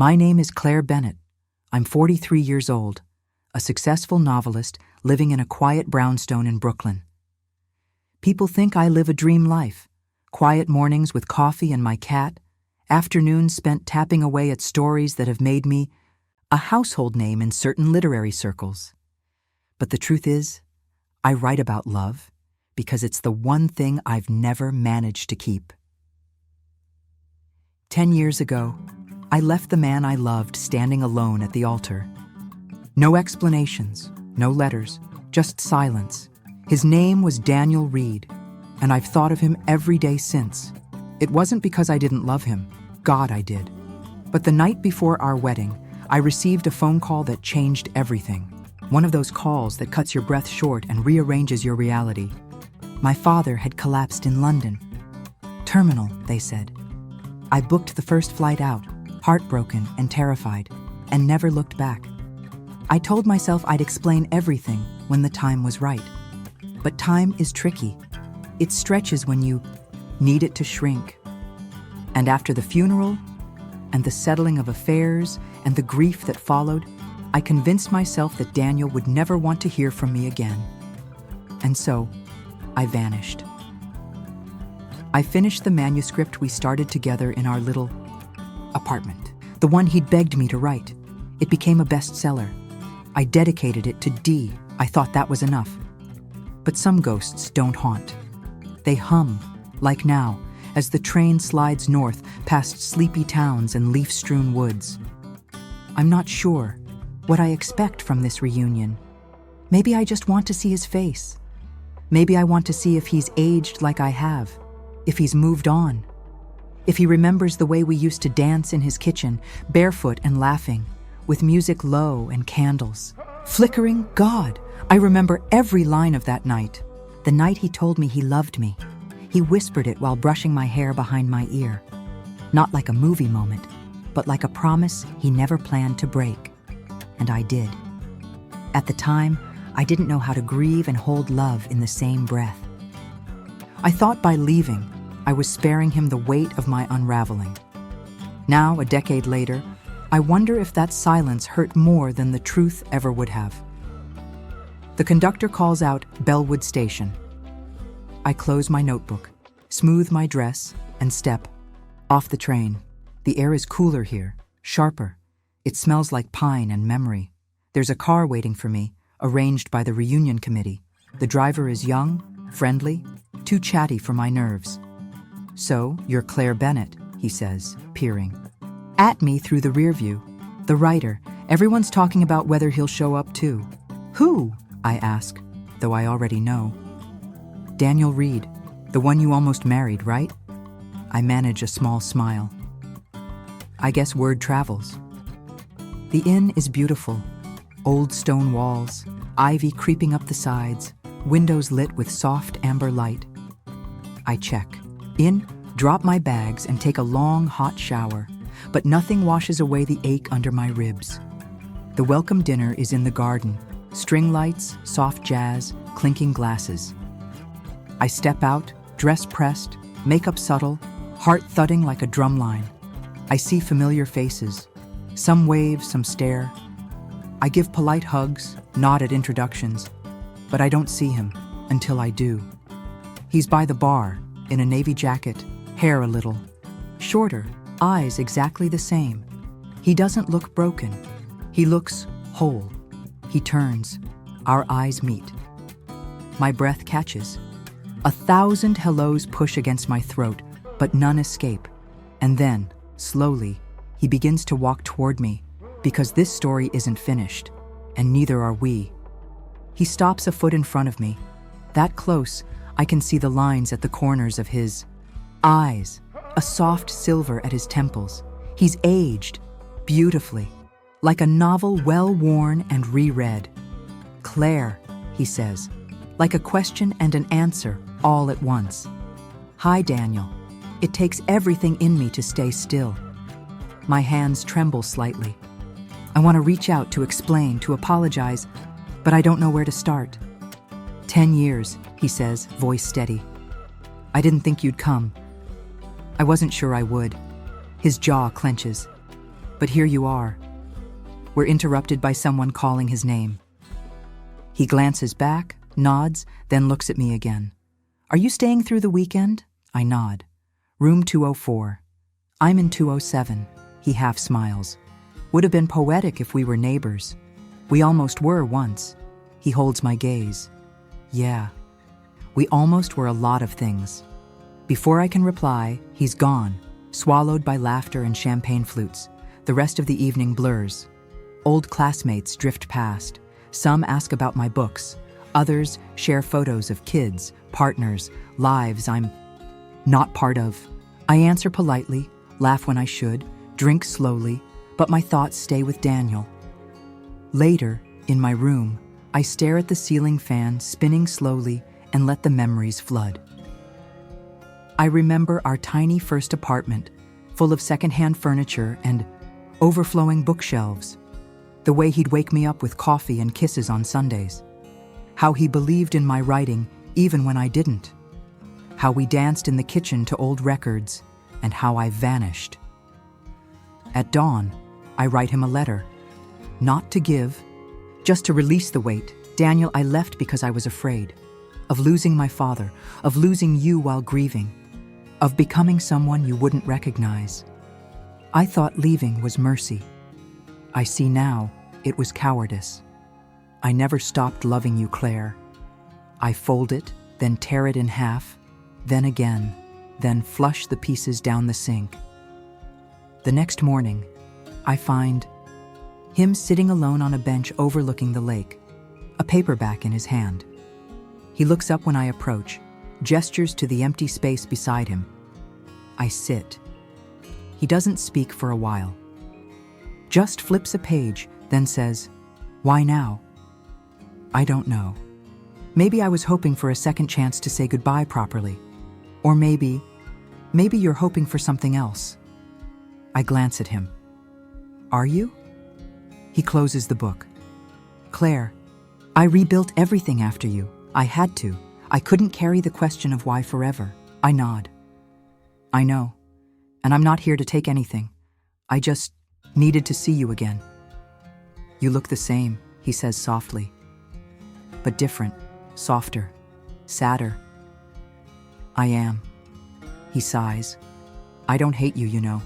My name is Claire Bennett. I'm 43 years old, a successful novelist living in a quiet brownstone in Brooklyn. People think I live a dream life, quiet mornings with coffee and my cat, afternoons spent tapping away at stories that have made me a household name in certain literary circles. But the truth is, I write about love because it's the one thing I've never managed to keep. 10 years ago, I left the man I loved standing alone at the altar. No explanations, no letters, just silence. His name was Daniel Reed, and I've thought of him every day since. It wasn't because I didn't love him. God, I did. But the night before our wedding, I received a phone call that changed everything. One of those calls that cuts your breath short and rearranges your reality. My father had collapsed in London. Terminal, they said. I booked the first flight out, heartbroken and terrified, and never looked back. I told myself I'd explain everything when the time was right. But time is tricky. It stretches when you need it to shrink. And after the funeral, and the settling of affairs, and the grief that followed, I convinced myself that Daniel would never want to hear from me again. And so, I vanished. I finished the manuscript we started together in our little apartment, the one he'd begged me to write. It became a bestseller. I dedicated it to D. I thought that was enough. But some ghosts don't haunt. They hum, like now, as the train slides north past sleepy towns and leaf-strewn woods. I'm not sure what I expect from this reunion. Maybe I just want to see his face. Maybe I want to see if he's aged like I have, if he's moved on, if he remembers the way we used to dance in his kitchen, barefoot and laughing, with music low and candles. Flickering, God, I remember every line of that night. The night he told me he loved me. He whispered it while brushing my hair behind my ear. Not like a movie moment, but like a promise he never planned to break. And I did. At the time, I didn't know how to grieve and hold love in the same breath. I thought by leaving, I was sparing him the weight of my unraveling. Now, a decade later, I wonder if that silence hurt more than the truth ever would have. The conductor calls out Bellwood Station. I close my notebook, smooth my dress, and step off the train. The air is cooler here, sharper. It smells like pine and memory. There's a car waiting for me, arranged by the reunion committee. The driver is young, friendly, too chatty for my nerves. "So, you're Claire Bennett," he says, peering at me through the rear view. "The writer. Everyone's talking about whether he'll show up too." "Who?" I ask, though I already know. "Daniel Reed, the one you almost married, right?" I manage a small smile. I guess word travels. The inn is beautiful. Old stone walls, ivy creeping up the sides, windows lit with soft amber light. I check in, drop my bags, and take a long, hot shower, but nothing washes away the ache under my ribs. The welcome dinner is in the garden, string lights, soft jazz, clinking glasses. I step out, dress pressed, makeup subtle, heart thudding like a drumline. I see familiar faces. Some wave, some stare. I give polite hugs, nod at introductions, but I don't see him until I do. He's by the bar, in a navy jacket, hair a little shorter, eyes exactly the same. He doesn't look broken. He looks whole. He turns. Our eyes meet. My breath catches. 1,000 hellos push against my throat, but none escape. And then, slowly, he begins to walk toward me, because this story isn't finished, and neither are we. He stops a foot in front of me. That close, I can see the lines at the corners of his eyes, a soft silver at his temples. He's aged, beautifully, like a novel well-worn and reread. "Claire," he says, like a question and an answer all at once. "Hi, Daniel." It takes everything in me to stay still. My hands tremble slightly. I want to reach out to explain, to apologize, but I don't know where to start. 10 years, he says, voice steady. "I didn't think you'd come. I wasn't sure I would." His jaw clenches. But here you are. We're interrupted by someone calling his name. He glances back, nods, then looks at me again. Are you staying through the weekend? I nod. Room 204. I'm in 207. He half smiles. Would have been poetic if we were neighbors. We almost were once. He holds my gaze. Yeah, we almost were a lot of things. Before I can reply, he's gone, swallowed by laughter and champagne flutes. The rest of the evening blurs. Old classmates drift past. Some ask about my books. Others share photos of kids, partners, lives I'm not part of. I answer politely, laugh when I should, drink slowly, but my thoughts stay with Daniel. Later, in my room, I stare at the ceiling fan spinning slowly and let the memories flood. I remember our tiny first apartment, full of secondhand furniture and overflowing bookshelves. The way he'd wake me up with coffee and kisses on Sundays. How he believed in my writing even when I didn't. How we danced in the kitchen to old records, and how I vanished. At dawn, I write him a letter. Not to give, just to release the weight. Daniel, I left because I was afraid. Of losing my father, of losing you while grieving, of becoming someone you wouldn't recognize. I thought leaving was mercy. I see now it was cowardice. I never stopped loving you, Claire. I fold it, then tear it in half, then again, then flush the pieces down the sink. The next morning, I find him sitting alone on a bench overlooking the lake, a paperback in his hand. He looks up when I approach, gestures to the empty space beside him. I sit. He doesn't speak for a while. Just flips a page, then says, "Why now?" I don't know. Maybe I was hoping for a second chance to say goodbye properly. Or maybe you're hoping for something else. I glance at him. Are you? He closes the book. Claire, I rebuilt everything after you. I had to. I couldn't carry the question of why forever. I nod. I know. And I'm not here to take anything. I just needed to see you again. You look the same, he says softly. But different, softer, sadder. I am. He sighs. I don't hate you, you know.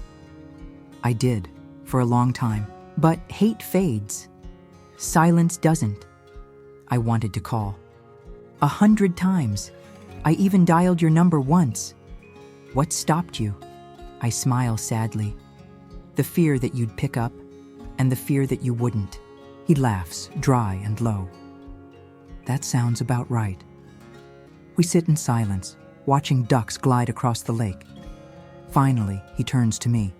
I did, for a long time. But hate fades. Silence doesn't. I wanted to call. 100 times. I even dialed your number once. What stopped you? I smile sadly. The fear that you'd pick up, and the fear that you wouldn't. He laughs, dry and low. That sounds about right. We sit in silence, watching ducks glide across the lake. Finally, he turns to me.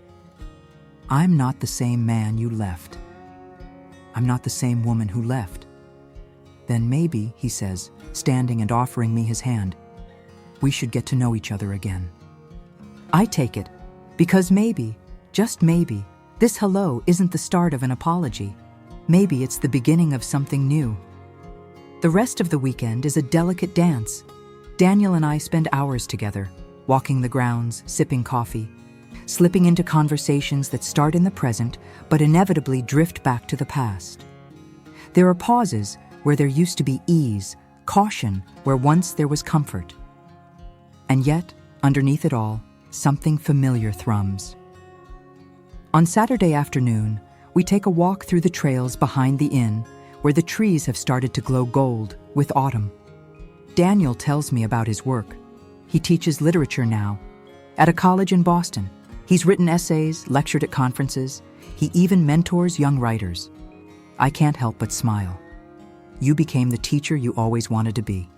I'm not the same man you left. I'm not the same woman who left. Then maybe, he says, standing and offering me his hand, we should get to know each other again. I take it, because maybe, just maybe, this hello isn't the start of an apology. Maybe it's the beginning of something new. The rest of the weekend is a delicate dance. Daniel and I spend hours together, walking the grounds, sipping coffee, slipping into conversations that start in the present but inevitably drift back to the past. There are pauses where there used to be ease, caution where once there was comfort. And yet, underneath it all, something familiar thrums. On Saturday afternoon, we take a walk through the trails behind the inn where the trees have started to glow gold with autumn. Daniel tells me about his work. He teaches literature now, at a college in Boston. He's written essays, lectured at conferences. He even mentors young writers. I can't help but smile. You became the teacher you always wanted to be.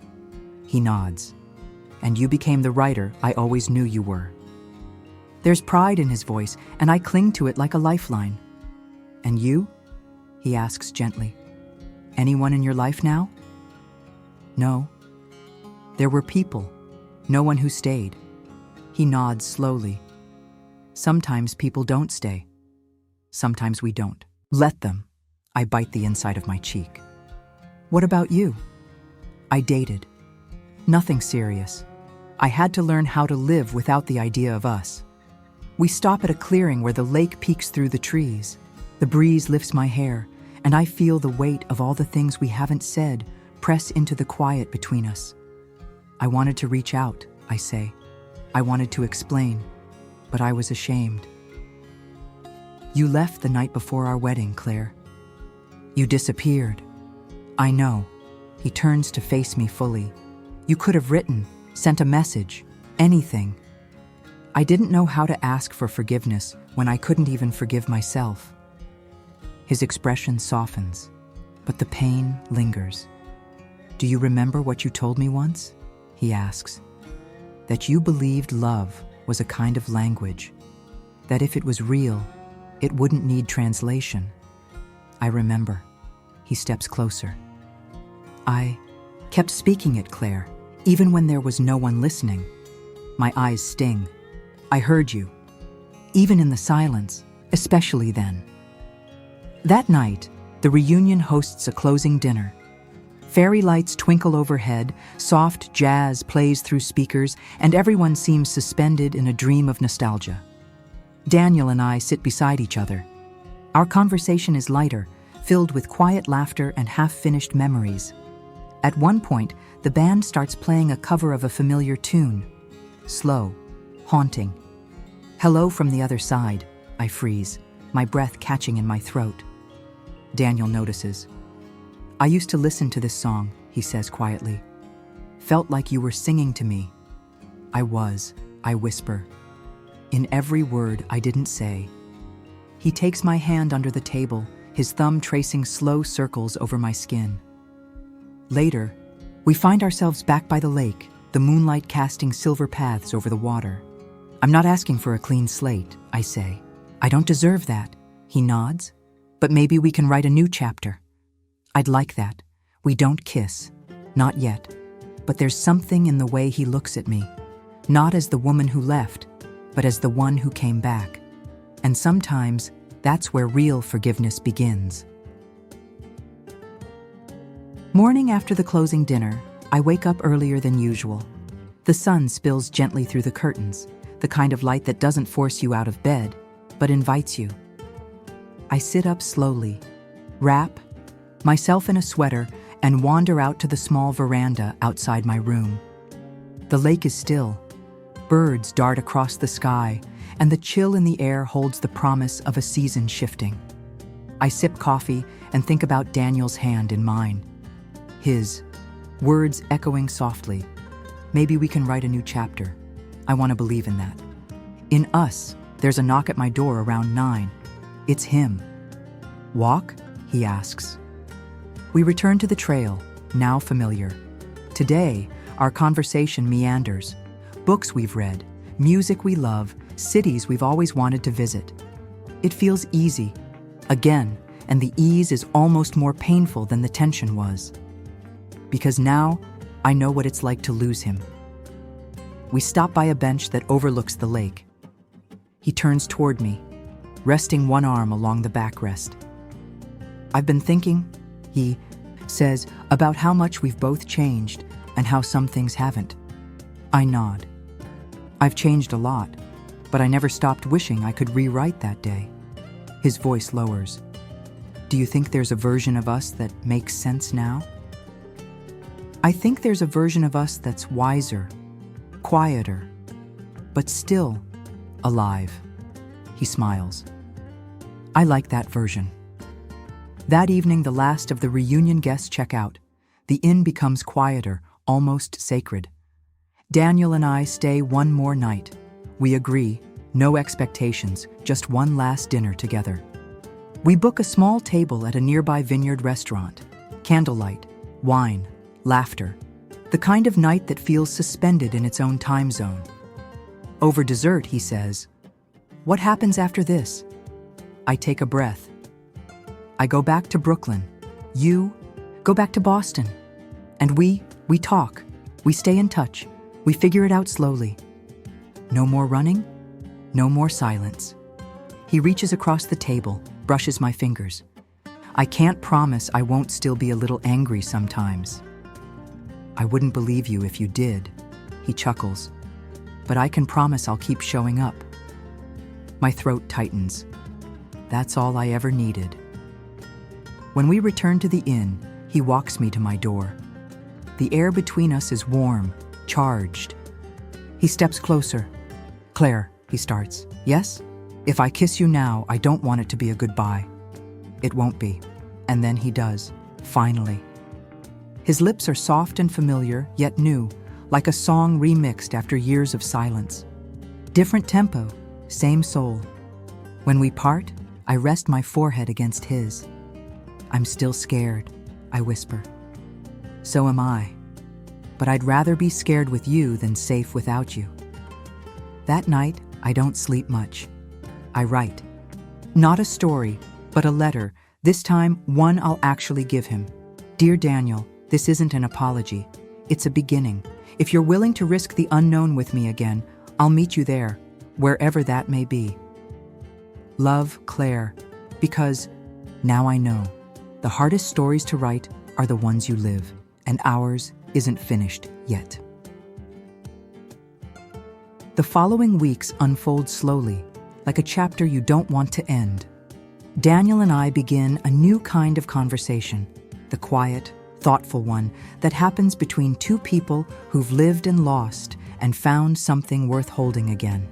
He nods. And you became the writer I always knew you were. There's pride in his voice, and I cling to it like a lifeline. And you? He asks gently. Anyone in your life now? No. There were people. No one who stayed. He nods slowly. Sometimes people don't stay. Sometimes we don't. Let them. I bite the inside of my cheek. What about you? I dated. Nothing serious. I had to learn how to live without the idea of us. We stop at a clearing where the lake peeks through the trees. The breeze lifts my hair, and I feel the weight of all the things we haven't said press into the quiet between us. I wanted to reach out, I say. I wanted to explain, but I was ashamed. You left the night before our wedding, Claire. You disappeared. I know. He turns to face me fully. You could have written, sent a message, anything. I didn't know how to ask for forgiveness when I couldn't even forgive myself. His expression softens, but the pain lingers. Do you remember what you told me once? He asks. That you believed love was a kind of language, that if it was real, it wouldn't need translation. I remember. He steps closer. I kept speaking it, Claire, even when there was no one listening. My eyes sting. I heard you, even in the silence, especially then. That night, the reunion hosts a closing dinner. Fairy lights twinkle overhead, soft jazz plays through speakers, and everyone seems suspended in a dream of nostalgia. Daniel and I sit beside each other. Our conversation is lighter, filled with quiet laughter and half-finished memories. At one point, the band starts playing a cover of a familiar tune. Slow, haunting. Hello from the other side, I freeze, my breath catching in my throat. Daniel notices. I used to listen to this song, he says quietly. Felt like you were singing to me. I was, I whisper. In every word I didn't say. He takes my hand under the table, his thumb tracing slow circles over my skin. Later, we find ourselves back by the lake, the moonlight casting silver paths over the water. I'm not asking for a clean slate, I say. I don't deserve that, he nods. But maybe we can write a new chapter. I'd like that. We don't kiss. Not yet. But there's something in the way he looks at me. Not as the woman who left, but as the one who came back. And sometimes, that's where real forgiveness begins. Morning after the closing dinner, I wake up earlier than usual. The sun spills gently through the curtains, the kind of light that doesn't force you out of bed, but invites you. I sit up slowly, wrap myself in a sweater, and wander out to the small veranda outside my room. The lake is still. Birds dart across the sky, and the chill in the air holds the promise of a season shifting. I sip coffee and think about Daniel's hand in mine. His words echoing softly. Maybe we can write a new chapter. I want to believe in that. In us, there's a knock at my door around 9. It's him. Walk? He asks. We return to the trail, now familiar. Today, our conversation meanders. Books we've read, music we love, cities we've always wanted to visit. It feels easy. Again, and the ease is almost more painful than the tension was. Because now, I know what it's like to lose him. We stop by a bench that overlooks the lake. He turns toward me, resting one arm along the backrest. I've been thinking, he says, about how much we've both changed and how some things haven't. I nod. I've changed a lot, but I never stopped wishing I could rewrite that day. His voice lowers. Do you think there's a version of us that makes sense now? I think there's a version of us that's wiser, quieter, but still alive. He smiles. I like that version. That evening, the last of the reunion guests check out. The inn becomes quieter, almost sacred. Daniel and I stay one more night. We agree, no expectations, just one last dinner together. We book a small table at a nearby vineyard restaurant. Candlelight, wine, laughter. The kind of night that feels suspended in its own time zone. Over dessert, he says, "What happens after this?" I take a breath. I go back to Brooklyn. You go back to Boston. And we talk. We stay in touch. We figure it out slowly. No more running. No more silence. He reaches across the table, brushes my fingers. I can't promise I won't still be a little angry sometimes. I wouldn't believe you if you did. He chuckles. But I can promise I'll keep showing up. My throat tightens. That's all I ever needed. When we return to the inn, he walks me to my door. The air between us is warm, charged. He steps closer. "Claire," he starts. "Yes? If I kiss you now, I don't want it to be a goodbye." It won't be. And then he does, finally. His lips are soft and familiar, yet new, like a song remixed after years of silence. Different tempo, same soul. When we part, I rest my forehead against his. "I'm still scared," I whisper. "So am I. But I'd rather be scared with you than safe without you." That night, I don't sleep much. I write. Not a story, but a letter, this time one I'll actually give him. "Dear Daniel, this isn't an apology. It's a beginning. If you're willing to risk the unknown with me again, I'll meet you there, wherever that may be. Love, Claire, because now I know the hardest stories to write are the ones you live, and ours isn't finished yet." The following weeks unfold slowly, like a chapter you don't want to end. Daniel and I begin a new kind of conversation, the quiet, thoughtful one that happens between two people who've lived and lost and found something worth holding again.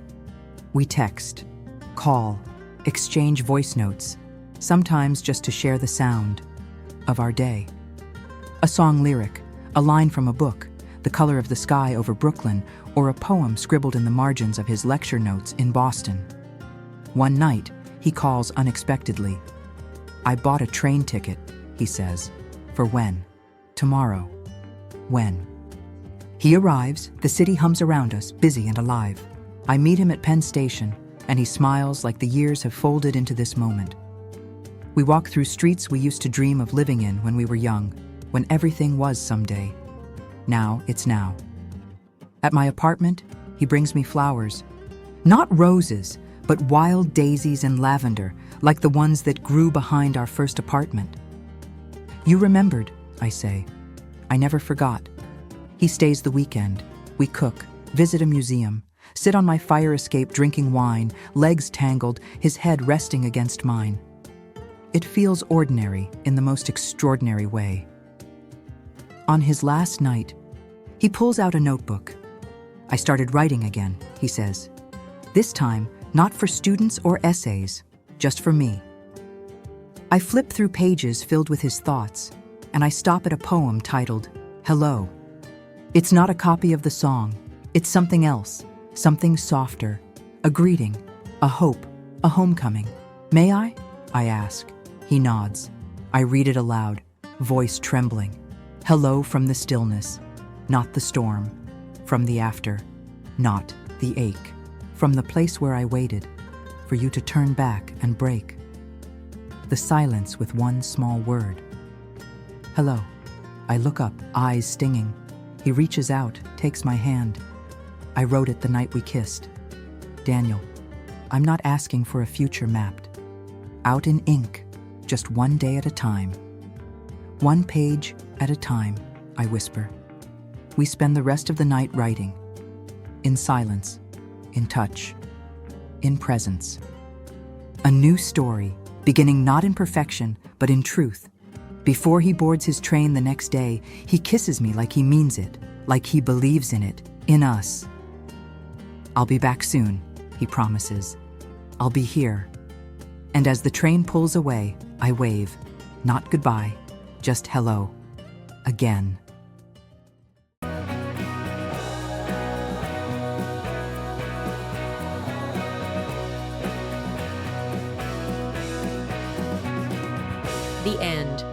We text, call, exchange voice notes, sometimes just to share the sound of our day. A song lyric, a line from a book, the color of the sky over Brooklyn, or a poem scribbled in the margins of his lecture notes in Boston. One night, he calls unexpectedly. "I bought a train ticket," he says. "For when?" "Tomorrow." "When?" He arrives, the city hums around us, busy and alive. I meet him at Penn Station, and he smiles like the years have folded into this moment. We walk through streets we used to dream of living in when we were young, when everything was someday. Now it's now. At my apartment, he brings me flowers. Not roses, but wild daisies and lavender, like the ones that grew behind our first apartment. "You remembered," I say. I never forgot. He stays the weekend. We cook, visit a museum, sit on my fire escape drinking wine, legs tangled, his head resting against mine. It feels ordinary in the most extraordinary way. On his last night, he pulls out a notebook. "I started writing again," he says. "This time, not for students or essays, just for me." I flip through pages filled with his thoughts, and I stop at a poem titled, "Hello." It's not a copy of the song. It's something else, something softer, a greeting, a hope, a homecoming. "May I?" I ask. He nods. I read it aloud, voice trembling. "Hello from the stillness, not the storm. From the after, not the ache. From the place where I waited, for you to turn back and break. The silence with one small word. Hello." I look up, eyes stinging. He reaches out, takes my hand. "I wrote it the night we kissed. Daniel, I'm not asking for a future mapped. Out in ink, just one day at a time. One page at a time," I whisper. We spend the rest of the night writing. In silence, in touch, in presence. A new story, beginning not in perfection, but in truth. Before he boards his train the next day, he kisses me like he means it, like he believes in it, in us. "I'll be back soon," he promises. "I'll be here." And as the train pulls away, I wave. Not goodbye, just hello. Again. The end.